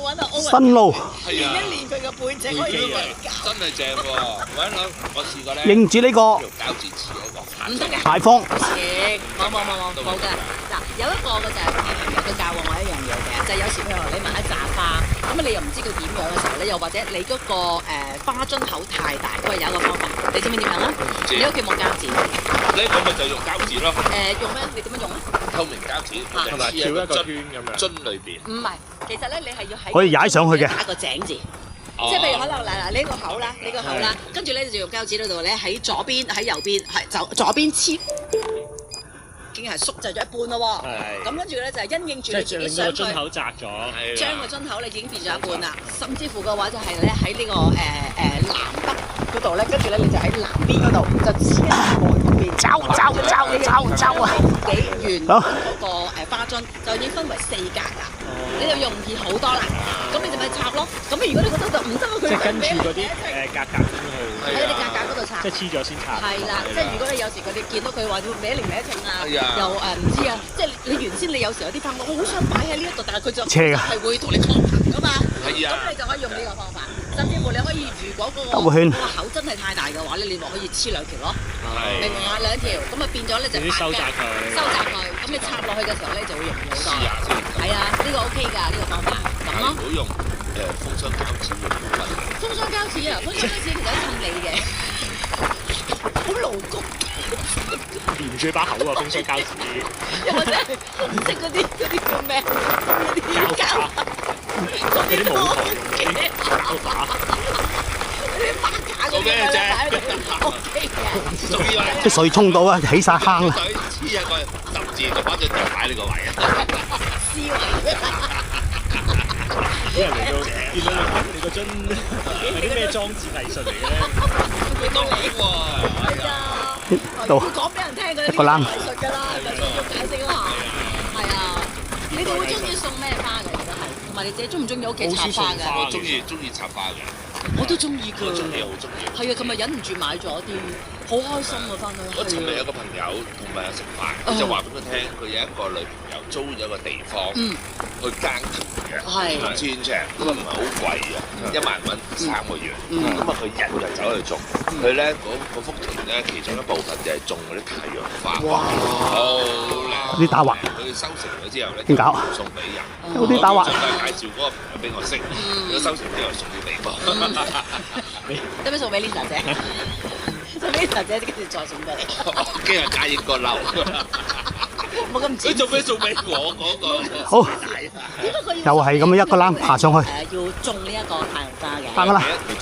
揾阿歐新路練一練佢個背脊可以真係正喎！我試過咧，認住呢個膠紙似嗰個，唔得嘅。牌坊，冇㗎。嗱，有一個嘅就係佢教過我一樣嘢嘅，就係有時譬如話你買一紮花，咁你又唔知佢點樣嘅時候咧，又或者你嗰個花樽口太大，佢有一個方法，你知唔知點樣啊？你屋企冇膠紙，呢個咪就用膠紙咯。用咩？你點樣用啊？透明膠紙，係咪跳一個圈咁樣？樽裏邊。唔係，其實咧你係要喺可以踩上去嘅打個井字。即係譬如可能嗱呢個口啦，呢個口啦，跟住咧就用膠紙嗰度咧喺左邊喺右邊係就左邊切，已經係縮細咗一半咯喎。咁跟住咧就係因應住你自己令到個樽口窄咗，將個樽口你已經變咗一半啦。甚至乎嘅話就係咧喺呢個南北嗰度咧，跟住咧你就喺南邊嗰度就黐一個邊，走啊！幾圓嗰個花樽就已經分為4格啦。你就容易好多啦，咁你就咪插咯。咁如果你覺得就唔得，佢即係跟住嗰啲格格咁去，喺啲格格嗰度插。即係黐咗先插。係啦，即係如果你有時佢哋見到佢話要歪嚟歪稱啊，又唔知啊，即係你原先你有時有啲花我好想擺喺呢一度，但係佢就係會同你抗衡噶嘛。係啊。咁你就可以用呢個方法，甚至乎你可以如果嗰個口真係太大嘅話咧，你咪可以黐2條咯。明唔明啊？2條，咁啊變咗咧就收窄佢，咁你插落去嘅時候咧就會容易好多。係啊，呢個 OK 㗎，呢個方法咁咯。唔好用封箱膠紙會好困難。封箱膠紙啊，封箱膠紙其實係襯你嘅，好勞工。連住把口啊，封箱膠紙。又或者紅色嗰啲叫咩？嗰啲膠嗰啲舞台嘅膠把。嗰啲花架嗰啲咧擺喺度 OK 嘅。啲水沖到啊，起晒坑啦。黐一個10字就把隻腳擺呢個位啊！思維。啲人嚟到見到你個樽係啲咩裝置藝術嚟嘅咧？見到你喎，係啊，要講俾人聽嗰啲藝術㗎啦，係咪先要解釋一下？係啊，你哋會中意送咩花嘅？其實係，同埋你自己中唔中意屋企插花嘅？我中意插花嘅，我都中意㗎，我中意好中意。係啊，琴日忍唔住買咗啲，好開心啊！翻去。我尋日有個朋友同埋食飯，佢就話俾我聽，佢有一個女朋友租咗個地方去耕田嘅，2000尺，咁啊唔係好貴啊，1萬蚊3個月，咁啊佢日日走去種，佢咧嗰幅田咧其中一部分就係種嗰啲太陽花，哇，好靚！啲打滑，佢收成咗之後咧，點搞？送俾人，有啲打滑。就介紹嗰個朋友俾我識，如果收成之後送啲俾我。有咩送俾 Lisa 姐？送俾 Lisa 姐，跟住再送俾你。今日加應個嬲。冇咁你做咩送俾我嗰個？好，又係咁樣一個籃爬上去。要種呢一個太陽花嘅。得㗎啦。